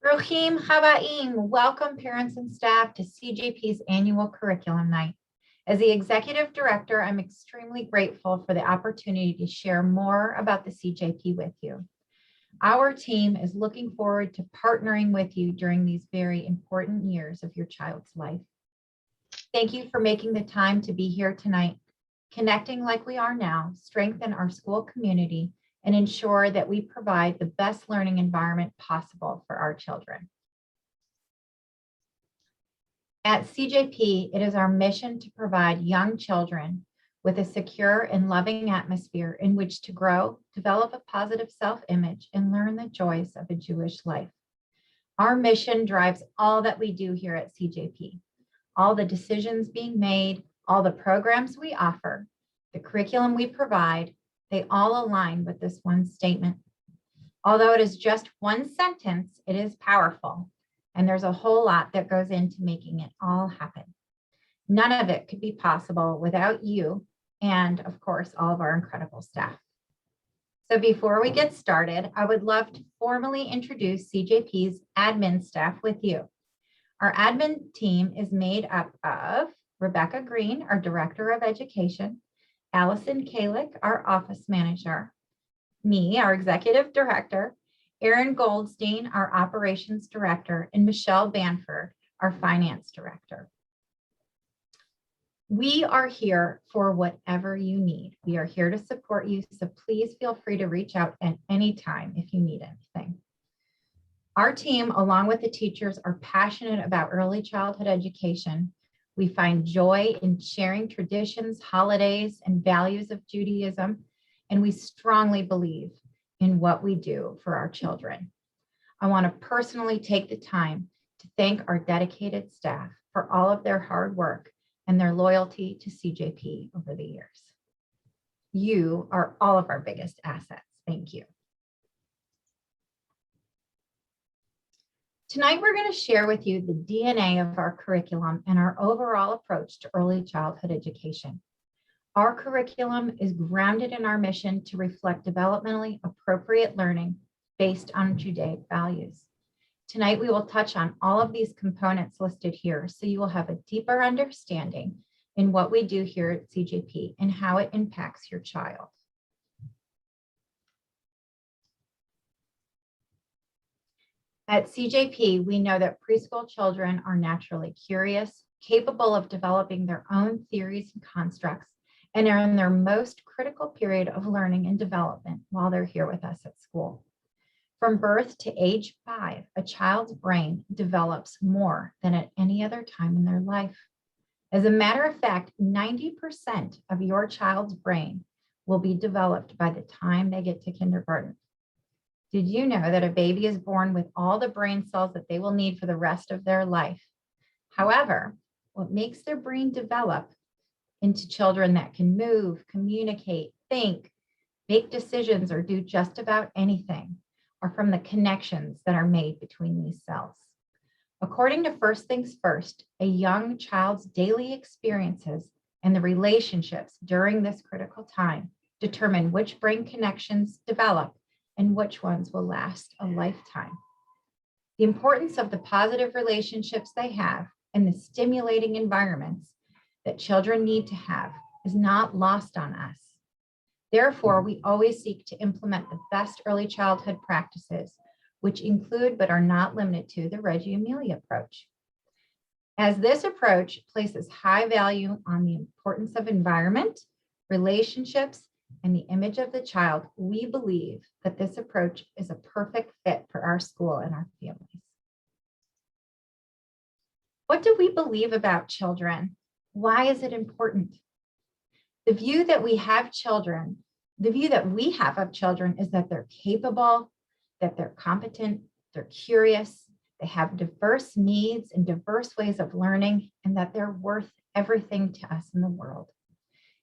Rohim Habaim, welcome parents and staff to CJP's annual curriculum night. As the executive director, I'm extremely grateful for the opportunity to share more about the CJP with you. Our team is looking forward to partnering with you during these very important years of your child's life. Thank you for making the time to be here tonight. Connecting like we are now, strengthen our school community and ensure that we provide the best learning environment possible for our children. At CJP, it is our mission to provide young children with a secure and loving atmosphere in which to grow, develop a positive self-image, and learn the joys of a Jewish life. Our mission drives all that we do here at CJP, all the decisions being made, all the programs we offer, the curriculum we provide, they all align with this one statement. Although it is just one sentence, it is powerful, and there's a whole lot that goes into making it all happen. None of it could be possible without you and, of course, all of our incredible staff. So before we get started, I would love to formally introduce CJP's admin staff with you. Our admin team is made up of Rebecca Green, our Director of Education, Allison Kalick, our Office Manager, me, our Executive Director, Erin Goldstein, our Operations Director, and Michelle Banford, our Finance Director. We are here for whatever you need. We are here to support you, so please feel free to reach out at any time if you need anything. Our team, along with the teachers, are passionate about early childhood education. We find joy in sharing traditions, holidays, and values of Judaism, and we strongly believe in what we do for our children. I want to personally take the time to thank our dedicated staff for all of their hard work and their loyalty to CJP over the years. You are all of our biggest assets. Thank you. Tonight, we're going to share with you the DNA of our curriculum and our overall approach to early childhood education. Our curriculum is grounded in our mission to reflect developmentally appropriate learning based on Judaic values. Tonight, we will touch on all of these components listed here, so you will have a deeper understanding in what we do here at CJP and how it impacts your child. At CJP, we know that preschool children are naturally curious, capable of developing their own theories and constructs, and are in their most critical period of learning and development while they're here with us at school. From birth to age 5, a child's brain develops more than at any other time in their life. As a matter of fact, 90% of your child's brain will be developed by the time they get to kindergarten. Did you know that a baby is born with all the brain cells that they will need for the rest of their life? However, what makes their brain develop into children that can move, communicate, think, make decisions, or do just about anything are from the connections that are made between these cells. According to First Things First, a young child's daily experiences and the relationships during this critical time determine which brain connections develop and which ones will last a lifetime. The importance of the positive relationships they have and the stimulating environments that children need to have is not lost on us. Therefore, we always seek to implement the best early childhood practices, which include but are not limited to the Reggio Emilia approach. As this approach places high value on the importance of environment, relationships, and the image of the child, we believe that this approach is a perfect fit for our school and our families. What do we believe about children? Why is it important? The view that we have of children is that they're capable, that they're competent, they're curious, they have diverse needs and diverse ways of learning, and that they're worth everything to us in the world.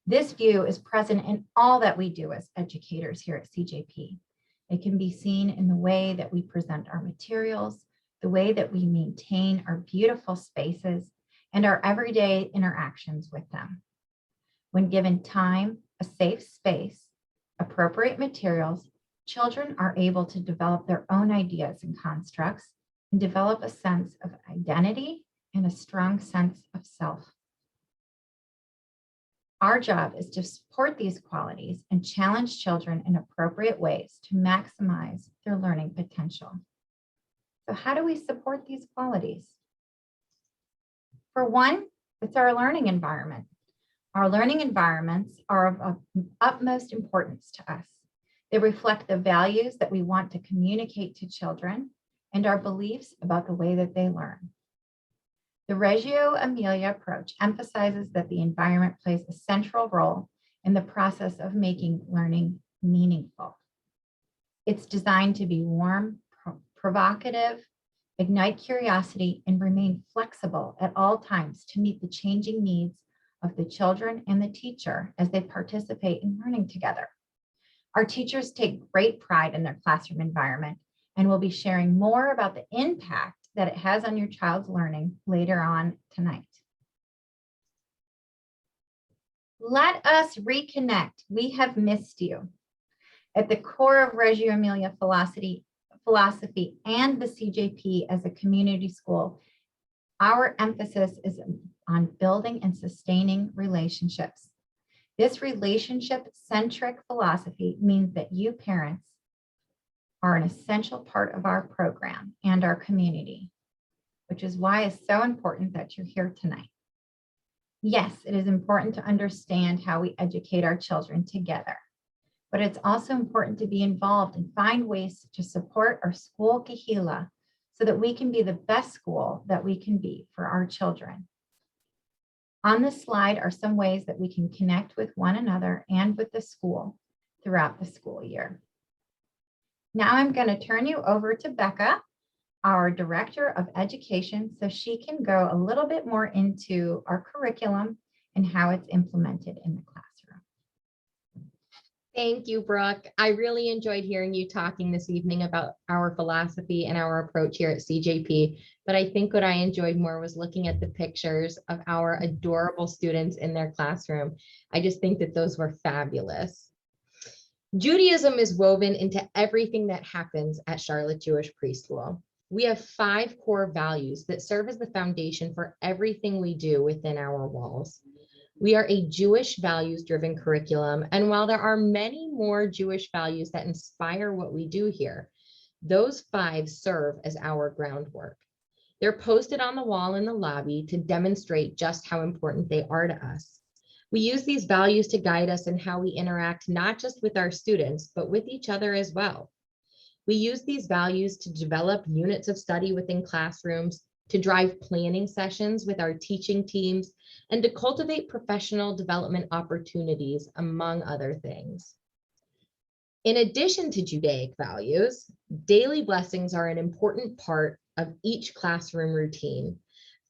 This view is present in all that we do as educators here at CJP. It can be seen in the way that we present our materials, the way that we maintain our beautiful spaces, and our everyday interactions with them. When given time, a safe space, appropriate materials, children are able to develop their own ideas and constructs and develop a sense of identity and a strong sense of self. Our job is to support these qualities and challenge children in appropriate ways to maximize their learning potential. So how do we support these qualities? For one, it's our learning environment. Our learning environments are of utmost importance to us. They reflect the values that we want to communicate to children and our beliefs about the way that they learn. The Reggio Emilia approach emphasizes that the environment plays a central role in the process of making learning meaningful. It's designed to be warm, provocative, ignite curiosity, and remain flexible at all times to meet the changing needs of the children and the teacher as they participate in learning together. Our teachers take great pride in their classroom environment and will be sharing more about the impact that it has on your child's learning later on tonight. Let us reconnect. We have missed you. At the core of Reggio Emilia philosophy and the CJP as a community school, our emphasis is on building and sustaining relationships. This relationship-centric philosophy means that you parents are an essential part of our program and our community, which is why it's so important that you're here tonight. Yes, it is important to understand how we educate our children together, but it's also important to be involved and find ways to support our school kahila so that we can be the best school that we can be for our children. On this slide are some ways that we can connect with one another and with the school throughout the school year. Now I'm going to turn you over to Becca, our Director of Education, so she can go a little bit more into our curriculum and how it's implemented in the classroom. Thank you, Brooke. I really enjoyed hearing you talking this evening about our philosophy and our approach here at CJP, but I think what I enjoyed more was looking at the pictures of our adorable students in their classroom. I just think that those were fabulous. Judaism is woven into everything that happens at Charlotte Jewish Preschool. We have 5 core values that serve as the foundation for everything we do within our walls. We are a Jewish values-driven curriculum, and while there are many more Jewish values that inspire what we do here, those 5 serve as our groundwork. They're posted on the wall in the lobby to demonstrate just how important they are to us. We use these values to guide us in how we interact, not just with our students, but with each other as well. We use these values to develop units of study within classrooms, to drive planning sessions with our teaching teams, and to cultivate professional development opportunities, among other things. In addition to Judaic values, daily blessings are an important part of each classroom routine,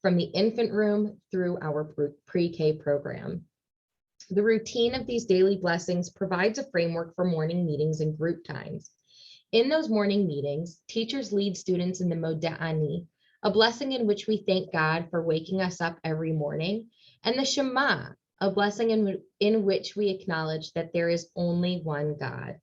from the infant room through our pre-K program. The routine of these daily blessings provides a framework for morning meetings and group times. In those morning meetings, teachers lead students in the Moda'ani, a blessing in which we thank God for waking us up every morning, and the Shema, a blessing in which we acknowledge that there is only one God.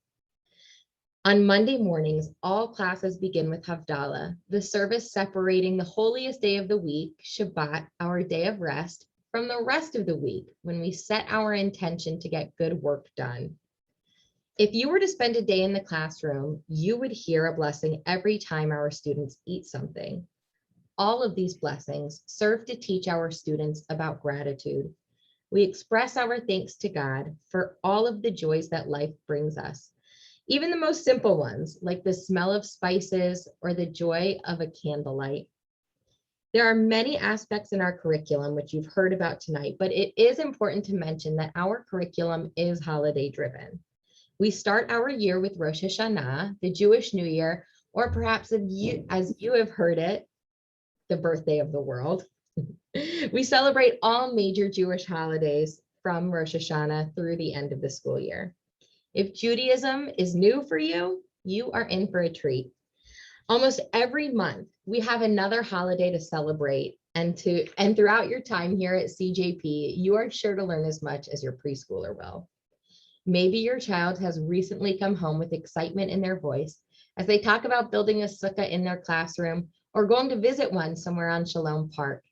On Monday mornings, all classes begin with Havdalah, the service separating the holiest day of the week, Shabbat, our day of rest, from the rest of the week, when we set our intention to get good work done. If you were to spend a day in the classroom, you would hear a blessing every time our students eat something. All of these blessings serve to teach our students about gratitude. We express our thanks to God for all of the joys that life brings us, even the most simple ones, like the smell of spices or the joy of a candlelight. There are many aspects in our curriculum, which you've heard about tonight, but it is important to mention that our curriculum is holiday driven. We start our year with Rosh Hashanah, the Jewish New Year, or perhaps as you have heard it, the birthday of the world. We celebrate all major Jewish holidays from Rosh Hashanah through the end of the school year. If Judaism is new for you, you are in for a treat. Almost every month, we have another holiday to celebrate, and throughout your time here at CJP, you are sure to learn as much as your preschooler will. Maybe your child has recently come home with excitement in their voice as they talk about building a sukkah in their classroom, or going to visit one somewhere on Shalom Park.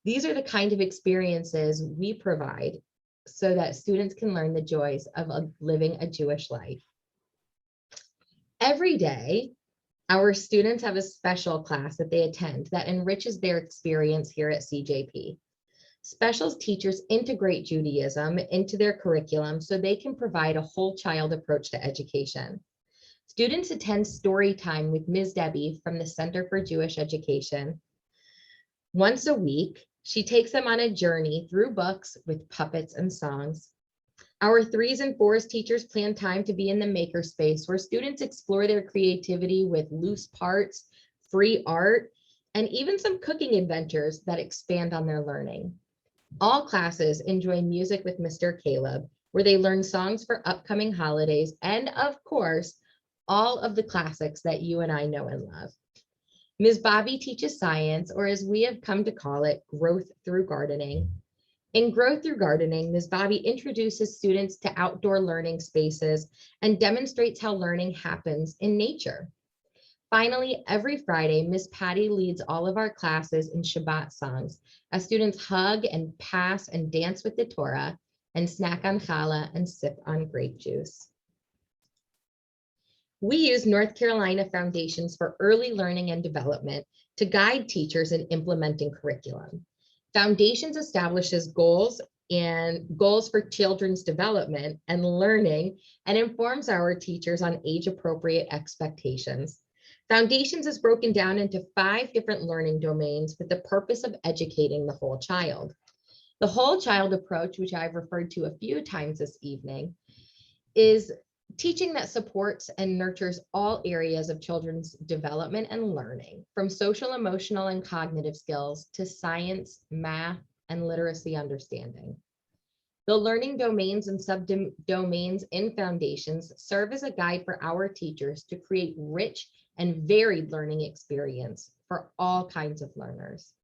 These are the kind of experiences we provide so that students can learn the joys of living a Jewish life. Every day, our students have a special class that they attend that enriches their experience here at CJP. Special teachers integrate Judaism into their curriculum so they can provide a whole child approach to education. Students attend story time with Ms. Debbie from the Center for Jewish Education. Once a week, she takes them on a journey through books with puppets and songs. Our 3s and 4s teachers plan time to be in the makerspace where students explore their creativity with loose parts, free art, and even some cooking adventures that expand on their learning. All classes enjoy music with Mr. Caleb, where they learn songs for upcoming holidays and, of course, all of the classics that you and I know and love. Ms. Bobby teaches science, or as we have come to call it, growth through gardening. In Growth Through Gardening, Ms. Bobby introduces students to outdoor learning spaces and demonstrates how learning happens in nature. Finally, every Friday, Ms. Patty leads all of our classes in Shabbat songs as students hug and pass and dance with the Torah and snack on challah and sip on grape juice. We use North Carolina Foundations for Early Learning and Development to guide teachers in implementing curriculum. Foundations establishes goals for children's development and learning and informs our teachers on age-appropriate expectations. Foundations is broken down into 5 different learning domains with the purpose of educating the whole child. The whole child approach, which I've referred to a few times this evening, is teaching that supports and nurtures all areas of children's development and learning, from social, emotional, and cognitive skills to science, math, and literacy understanding. The learning domains and subdomains in Foundations serve as a guide for our teachers to create rich and varied learning experience for all kinds of learners.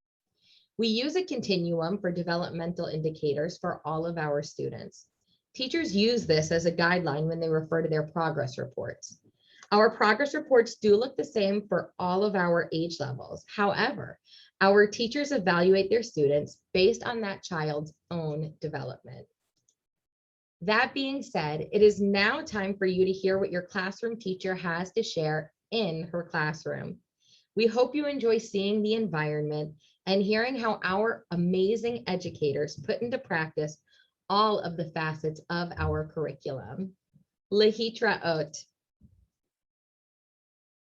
We use a continuum for developmental indicators for all of our students. Teachers use this as a guideline when they refer to their progress reports. Our progress reports do look the same for all of our age levels. However, our teachers evaluate their students based on that child's own development. That being said, it is now time for you to hear what your classroom teacher has to share in her classroom. We hope you enjoy seeing the environment and hearing how our amazing educators put into practice all of the facets of our curriculum. Lehitraot.